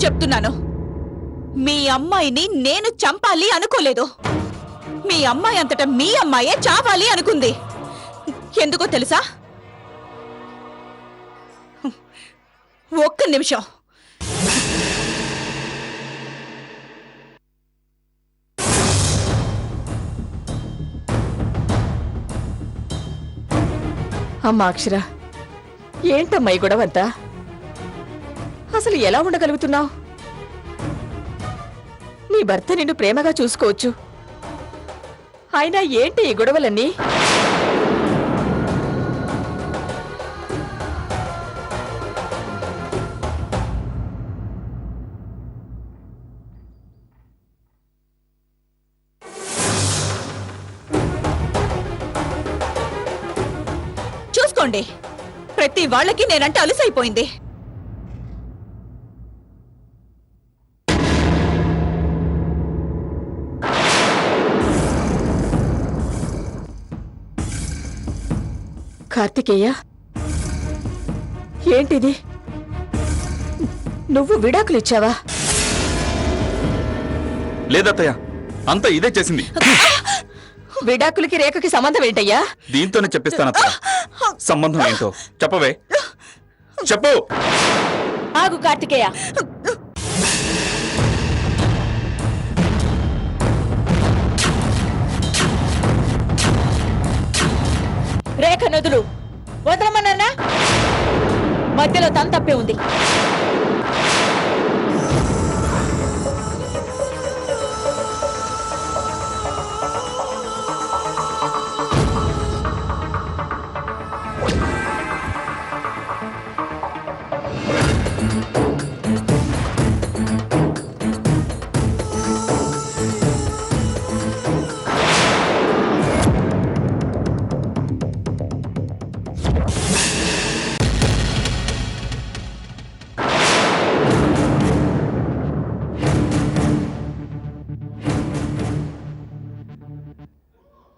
చెప్తున్నాను, మీ అమ్మాయిని నేను చంపాలి అనుకోలేదు. మీ అమ్మాయి అంతటా మీ అమ్మాయే చావాలి అనుకుంది. ఎందుకో తెలుసా? ఒక్క నిమిషం. అమ్మా అక్షర, ఏంటమ్మా ఈ గొడవంతా? అసలు ఎలా ఉండగలుగుతున్నావు? నీ భర్త నిన్ను ప్రేమగా చూసుకోవచ్చు, అయినా ఏంటి ఈ గొడవలన్నీ? చూసుకోండి, ప్రతి వాళ్ళకి నేనంటే అలుసైపోయింది. కార్తికేయ, ఏంటిది? నువ్వు విడాకులు ఇచ్చావా? లేదత్తయ్య, అంతా ఇదే చేసింది. విడాకులకి రేఖకి సంబంధం ఏంటయ్యా? దీంతోనే చెప్పిస్తానత్తయ్య. సంబంధం ఏంటో చెప్పవే, చెప్పు. ఆగు కార్తికేయ, రేఖ నదులు వదలమన్నా? మధ్యలో తన తప్పే ఉంది.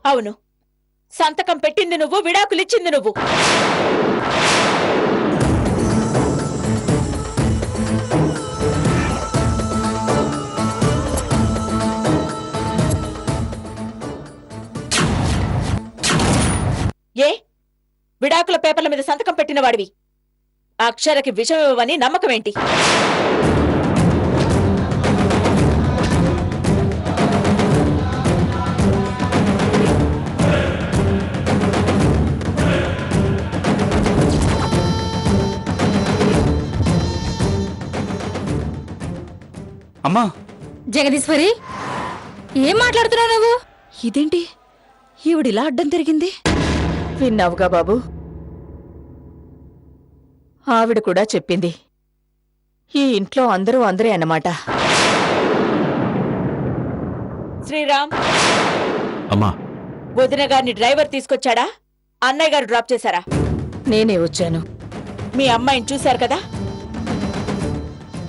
అవును, సంతకం పెట్టింది నువ్వు, విడాకులిచ్చింది నువ్వు. ఏ విడాకుల పేపర్ల మీద సంతకం పెట్టిన వాడివి అక్షరకి విషం ఇవ్వని నమ్మకం ఏంటి? అమ్మా జగదీశ్వరి, ఏం మాట్లాడుతున్నావు నువ్వు? ఇదేంటి ఈవిడిలా అడ్డం తిరిగింది? విన్నావుగా బాబు, ఆవిడ కూడా చెప్పింది. ఈ ఇంట్లో అందరూ అందరే అన్నమాట. శ్రీరామ్, అమ్మా, వదిన గారిని డ్రైవర్ తీసుకొచ్చాడా? అన్నయ్య గారు డ్రాప్ చేశారా? నేనే వచ్చాను. మీ అమ్మాయిని చూశారు కదా,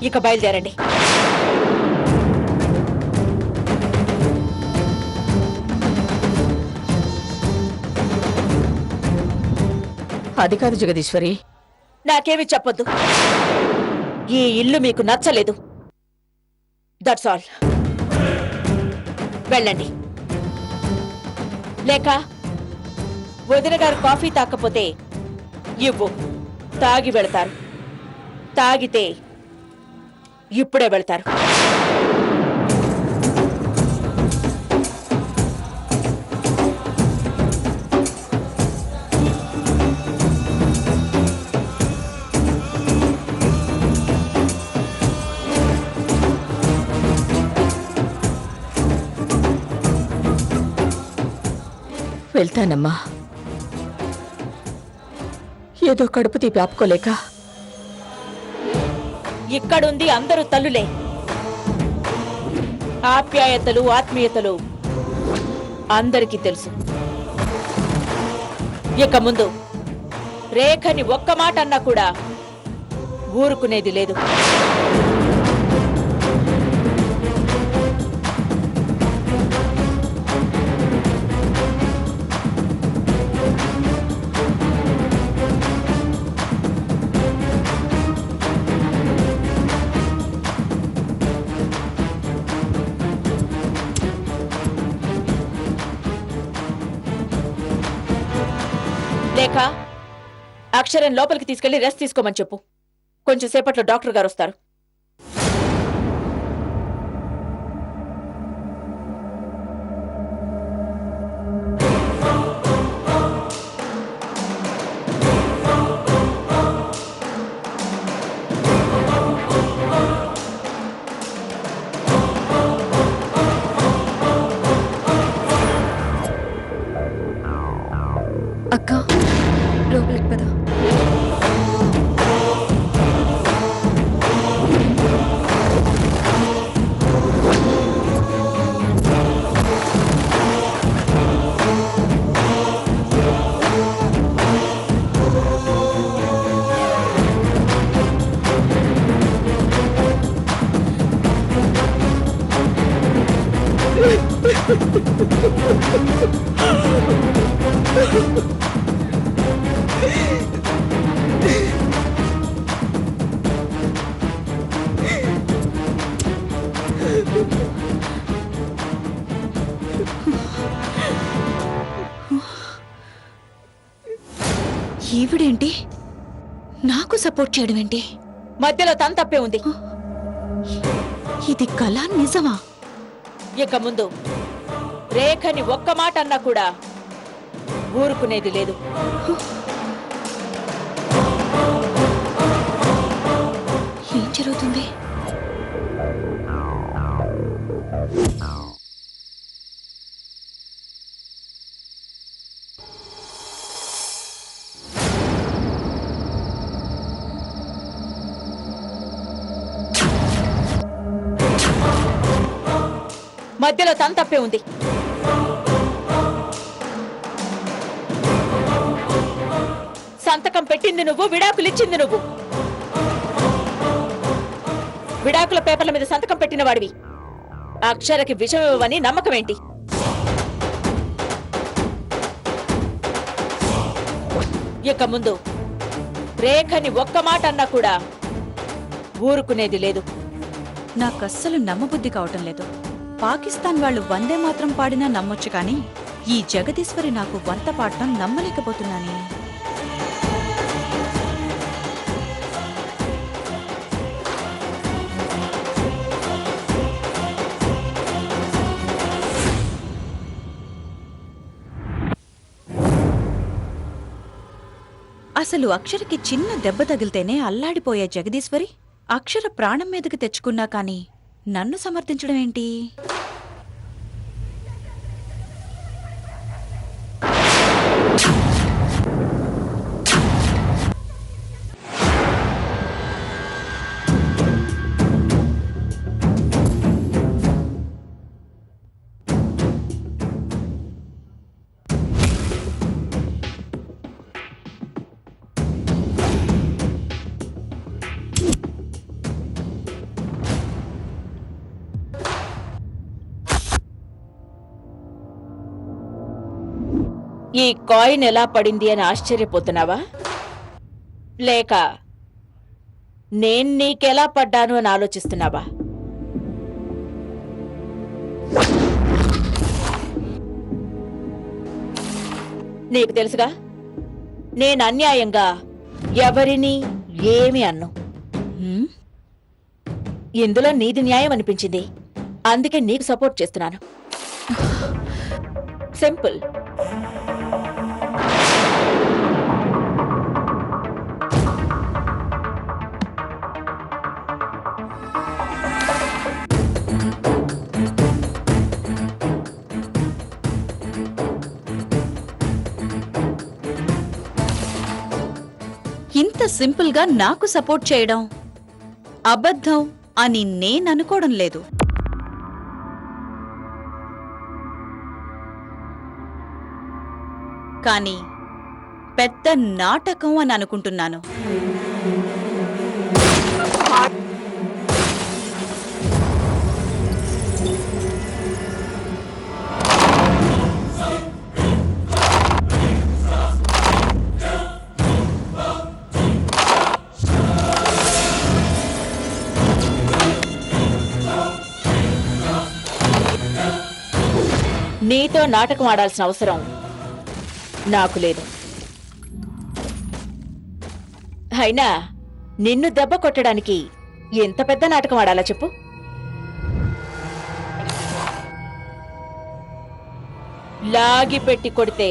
ఇక బయలుదేరండి. అది కాదు జగదీశ్వరి, నాకేమి చెప్పొద్దు. ఈ ఇల్లు మీకు నచ్చలేదు, దట్స్ ఆల్. వెళ్ళండి. లేక వదిన గారు కాఫీ తాకపోతే ఇవ్వు, తాగి వెళతారు. తాగితే ఇప్పుడే వెళతారు. వెళ్తానమ్మా, ఏదో కడుపు తీపి ఆపుకోలేక. ఇక్కడుంది అందరూ తల్లులే. ఆప్యాయతలు ఆత్మీయతలు అందరికీ తెలుసు. ఇక ముందు రేఖని ఒక్క మాట అన్నా కూడా ఊరుకునేది లేదు. లేక అక్షరం లోపలికి తీసుకెళ్లి రెస్ట్ తీసుకోమని చెప్పు. కొంచెం సేపట్లో డాక్టర్ గారు వస్తారు. అక్క లోపలికి పద. ఈవిడేంటి నాకు సపోర్ట్ చేయడం ఏంటి? మధ్యలో తన తప్పే ఉంది. ఇది కళ నిజమా? ఇక ముందు రేఖని ఒక్క మాట అన్నా కూడా ఊరుకునేది లేదు. ఏం జరుగుతుంది? మధ్యలో తన తప్పే ఉంది. సంతకం పెట్టింది నువ్వు, విడాకులిచ్చింది నువ్వు. విడాకుల పేపర్ల మీద సంతకం పెట్టిన వాడివి. అక్షరకి విషం ఇవ్వని నమ్మకం ఏంటి? ఇక ముందు రేఖని ఒక్క మాట అన్నా కూడా ఊరుకునేది లేదు. నాకస్సలు నమ్మబుద్ధి కావటం లేదు. పాకిస్తాన్ వాళ్ళు వందే మాత్రం పాడినా నమ్మొచ్చు, కానీ ఈ జగదీశ్వరి నాకు వంత పాడటం నమ్మలేకపోతున్నానే. అసలు అక్షరకి చిన్న దెబ్బ తగిలితేనే అల్లాడిపోయే జగదీశ్వరి అక్షర ప్రాణం మీదకి తెచ్చుకున్నా కానీ నన్ను సమర్థించడం ఏంటి? ఈ కాయిన్ ఎలా పడింది అని ఆశ్చర్యపోతున్నావా? లేక నేను నీకెలా పడ్డాను అని ఆలోచిస్తున్నావా? నీకు తెలుసుగా, నేను అన్యాయంగా ఎవరిని ఏమి అన్ను. ఇందులో నీది న్యాయం అనిపించింది, అందుకే నీకు సపోర్ట్ చేస్తున్నాను. సింపుల్. ఇంత సింపుల్ గా నాకు సపోర్ట్ చేయడం అబద్ధం అని నేననుకోవడం లేదు. కానీ పెద్ద నాటకం అని అనుకుంటున్నాను. నీతో నాటకం ఆడాల్సిన అవసరం నాకు లేదు. అయినా నిన్ను దెబ్బ కొట్టడానికి ఎంత పెద్ద నాటకం ఆడాలా చెప్పు. లాగి పెట్టి కొడితే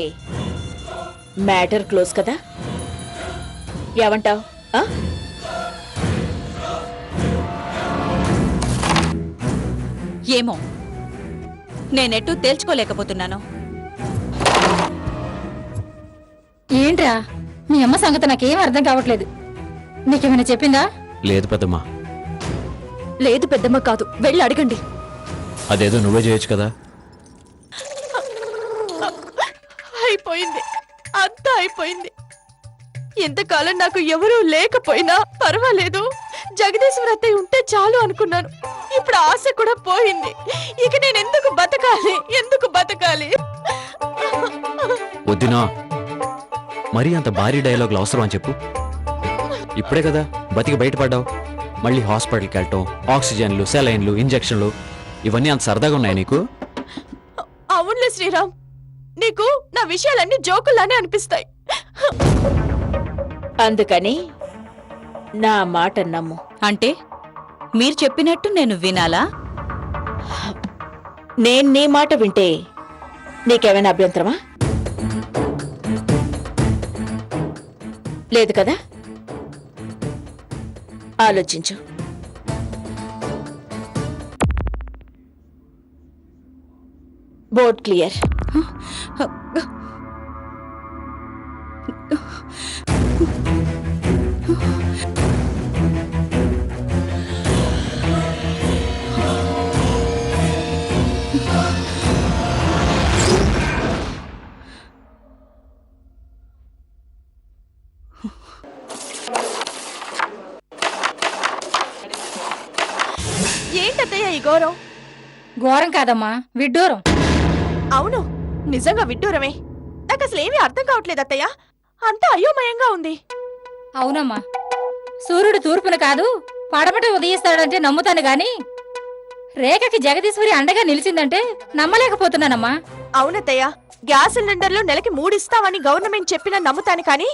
మ్యాటర్ క్లోజ్ కదా. ఏమంటావ్? ఏమో నేనెట్టూ తేల్చుకోలేకపోతున్నాను. ఏంట్రా మీ అమ్మ సంగతి నాకేం అర్థం కావట్లేదు. నీకేమైనా చెప్పిందా? లేదు పెద్దమ్మా, లేదు పెద్దమ్మ కాదు, వెళ్ళి అడగండి. అదేదో నువ్వే చేయొచ్చు కదా. అయిపోయింది, అంతా అయిపోయింది. ఎంతకాలం నాకు ఎవరూ లేకపోయినా పర్వాలేదు, జగదీశ్వర అత్తయ్య ఉంటే చాలు అనుకున్నాను. ఇప్పుడు ఆశ కూడా పోయింది. ఇక నేను ఎందుకు బతకాలి? వద్దునా, మరీ అంత భారీ డైలాగులు అవసరం అని చెప్పు. ఇప్పుడే కదా బతికి బయటపడ్డావు. మళ్ళీ హాస్పిటల్కి వెళ్ళటం, ఆక్సిజన్లు, సెలైన్లు, ఇంజెక్షన్లు, ఇవన్నీ అంత సరదాగా ఉన్నాయి నీకు? అవునులే శ్రీరామ్, నీకు నా విషయాలన్నీ జోకుల్లానే అనిపిస్తాయి. అందుకని నా మాట నమ్ము. అంటే మీరు చెప్పినట్టు నేను వినాలా? నేను నీ మాట వింటే నీకేమైనా అభ్యంతరమా? లేదు కదా. ఆలోచించు. Board clear. ఏంటత్తయ్య ఈ ఘోరం? ఘోరం కాదమ్మా, విడ్డూరం. అవును, నిజంగా విడ్డూరమే. నాకు అసలు ఏమీ అర్థం కావట్లేదు అత్తయ్య, అంతా అయోమయంగా ఉంది. అవునమ్మా, సూర్యుడు తూర్పున కాదు పడమట ఉదయిస్తాడంటే నమ్ముతాను గాని రేఖకి జగదీశ్వరి అండగా నిలిచిందంటే నమ్మలేకపోతున్నానమ్మా. అవునత్తయ్య, గ్యాస్ సిలిండర్లు నెలకి 3 ఇస్తామని గవర్నమెంట్ చెప్పినా నమ్ముతాను కానీ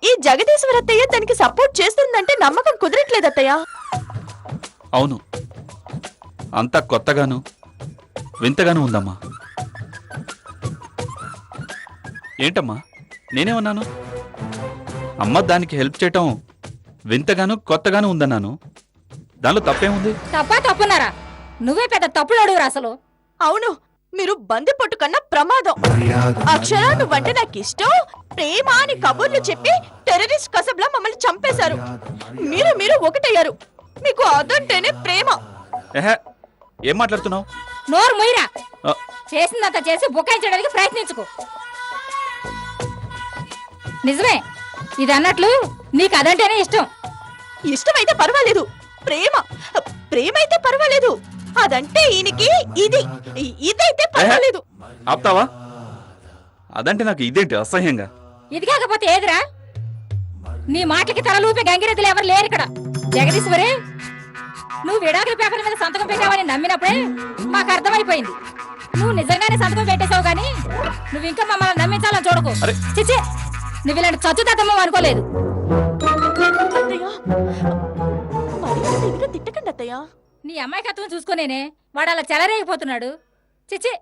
ఈ జగదీశ్వర అత్తయ్య దానికి సపోర్ట్ చేస్తుందంటే నమ్మకం కుదరట్లేదు అత్తయ్య. అవును, అంతా కొత్తగాను వింతగాను ఉందమ్మా. ఏంటమ్మా నేనేమన్నాను? అమ్మ దానికి హెల్ప్ చేయటం వింతగాను కొత్తగాను ఉందన్నాను. దానిలో తప్పేముంది? తప్పున్నారా? నువ్వే పెద్ద తప్పులు అడుగురా అసలు. అవును, మీరు బంది పొట్టు కన్నా ప్రమాదం. అక్షర నువ్వంటే నాకు ఇష్టం, ప్రేమ అని కబుర్లు చెప్పి టెర్రరిస్ట్ కసబ్లా మమ్మల్ని చంపేశారు. మీరు ఒకటయ్యారు. మీకు అదంటేనే ప్రేమ. ఏహే, ఏం మాట్లాడుతున్నావు? నోరు మొయ్యరా. ఆ. చేసిందంత చేసి బుకాయించడానికి ప్రయత్నించుకో. నిజమే, ఇది అన్నట్లు నీకు అదంటేనే ఇష్టం. ఇష్టమైతే పర్వాలేదు, ప్రేమ అయితే పర్వాలేదు. అదంటే ఈయనకి ఇదైతే పర్వాలేదు. ఆప్తావా? అదంటే నాకు ఇదేంటి అసహ్యంగా. ఇది కాకపోతే ఏదిరా? నీ మాటలకి తలలూపే గంగిరెద్దులు ఎవరు లేరు ఇక్కడ. జగదీశ్వరి, నువ్వు విడాకుల పేపర్ మీద సంతకం పెట్టావని నమ్మినప్పుడే మాకు అర్థమైపోయింది. నువ్వు నిజంగానే సంతకం పెట్టేశావు గాని నువ్వు ఇంకా మమ్మల్ని నమ్మించాలని చూడకు. అరే. చిచ్చే, నువ్వు ఇలాంటి చచ్చుతాతమ్మ అనుకోలేదు. తిట్టకండి అత్తయ్య. నీ అమ్మాయికత్వం చూసుకునేనే వాడు అలా చెలరేగిపోతున్నాడు. చిచ్చే,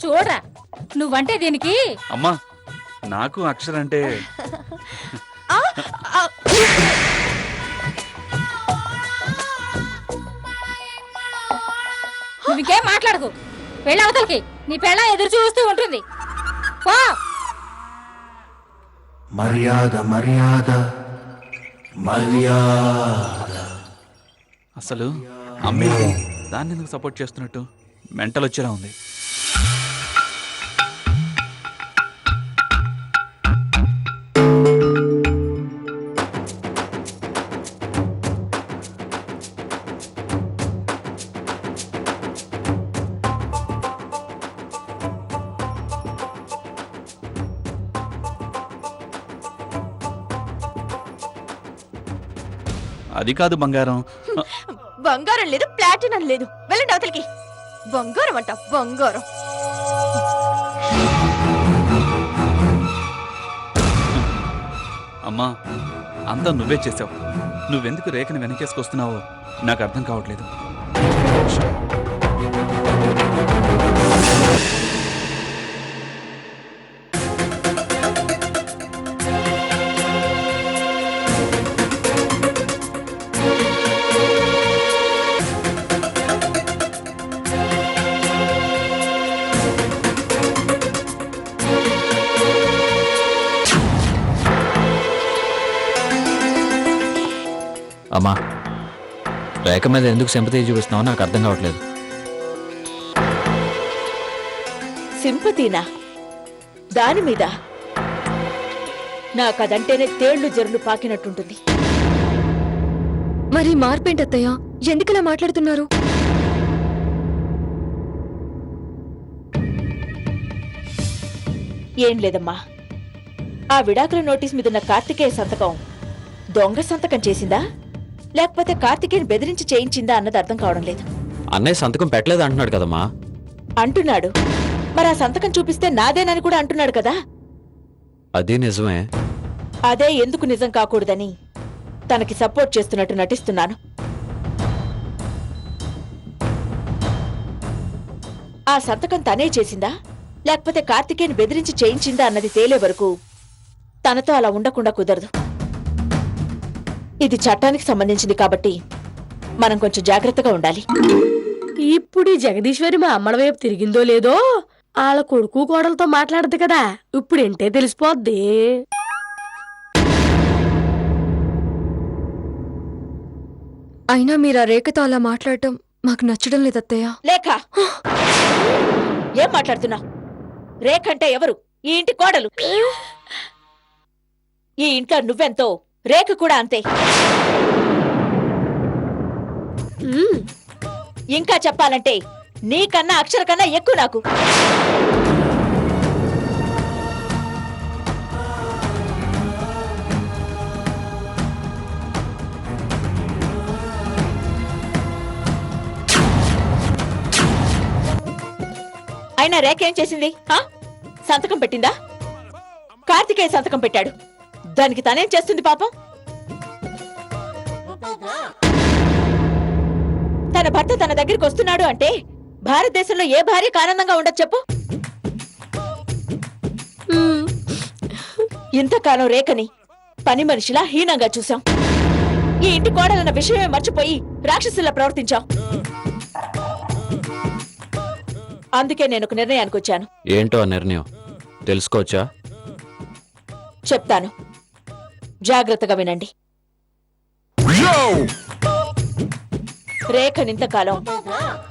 చూడరా, నువ్వంటే దీనికి. అమ్మా, నాకు అక్షర అంటే నువ్వు ఇంకేం మాట్లాడకు. వెళ్ళి అవతలకి, నీ పెళ్ళ ఎదురు చూస్తూ ఉంటుంది. పో. మర్యాద మర్యాద మర్యాద. అసలు అమ్మే దాన్ని ఎందుకు సపోర్ట్ చేస్తున్నట్టు మెంటల్ వచ్చేలా ఉంది. అది కాదు బంగారం. బంగారం లేదు, ప్లాటినం లేదు. వెళ్ళండి అవతలికి. బంగారం అంట బంగారం. అమ్మా, అంతా నువ్వే చేసావు. నువ్వెందుకు రేఖని వెనకేసుకొస్తున్నావో నాకు అర్థం కావట్లేదు. అమ్మా, రేఖ మీద ఎందుకు సింపతి చూపిస్తున్నావో నాకు అర్థం కావట్లేదు. సింపతీనా? దాని మీద నాకదంటేనే తేళ్లు జరులు పాకినట్టుంటుంది. మరి మార్పేంటత్తయ్య, ఎందుకలా మాట్లాడుతున్నారు? ఏం లేదమ్మా, ఆ విడాకుల నోటీస్ మీదున్న కార్తికేయ సంతకం దొంగ సంతకం చేసిందా లేకపోతే కార్తికేయని బెదిరించి చేయించిందా అన్నది అర్థం కావడం లేదు. అన్నయ్య సంతకం పెట్టలేదు అంటున్నాడు కదమ్మా. అంటున్నాడు, మరి ఆ సంతకం చూపిస్తే నాదేనని కూడా అంటున్నాడు కదా. అది నిజమే. అదే ఎందుకు నిజం కాకూడదని తనకి సపోర్ట్ చేస్తున్నట్టు నటిస్తున్నాను. ఆ సంతకం తనే చేసిందా లేకపోతే కార్తికేయని బెదిరించి చేయించిందా అన్నది తేలే వరకు తనతో అలా ఉండకుండా కుదరదు. ఇది చట్టానికి సంబంధించింది కాబట్టి మనం కొంచెం జాగ్రత్తగా ఉండాలి. ఇప్పుడు ఈ జగదీశ్వరి మా అమ్మల వైపు తిరిగిందో లేదో వాళ్ళ కొడుకు కోడలతో మాట్లాడదు కదా, ఇప్పుడు ఏంటే తెలిసిపోద్ది. అయినా మీరు ఆ రేఖతో అలా మాట్లాడటం మాకు నచ్చడం లేదత్తయ్య. లేక ఏం మాట్లాడుతున్నా? రేఖ అంటే ఎవరు? ఈ ఇంటి కోడలు. ఈ ఇంట్లో నువ్వెంతో రేఖ కూడా అంతే. ఇంకా చెప్పాలంటే నీకన్నా అక్షర కన్నా ఎక్కువ నాకు. అయినా రేఖ ఏం చేసింది? సంతకం పెట్టిందా? కార్తికేయ సంతకం పెట్టాడు, దానికి తనేం చేస్తుంది పాపం? తన భర్త తన దగ్గరికి వస్తున్నాడు అంటే భారతదేశంలో ఏ భార్యకు ఆనందంగా ఉండదు చెప్పు? ఇంతకాలం రేఖని పని మనిషిలా హీనంగా చూశాం. ఈ ఇంటి కోడలన్న విషయమే మర్చిపోయి రాక్షసులా ప్రవర్తించాం. అందుకే నేను ఒక నిర్ణయానికి వచ్చాను. ఏంటో ఆ నిర్ణయం తెలుసుకోవచ్చా? చెప్తాను, జాగ్రత్తగా వినండి. రేఖనింతకాలం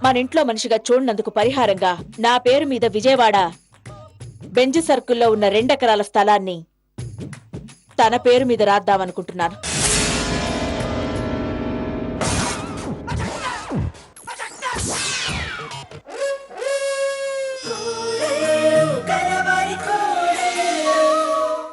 మన ఇంట్లో మనిషిగా చూడనందుకు పరిహారంగా నా పేరు మీద విజయవాడ బెంజ్ సర్కిల్లో ఉన్న 2 ఎకరాల స్థలాన్ని తన పేరు మీద రాద్దామనుకుంటున్నాను.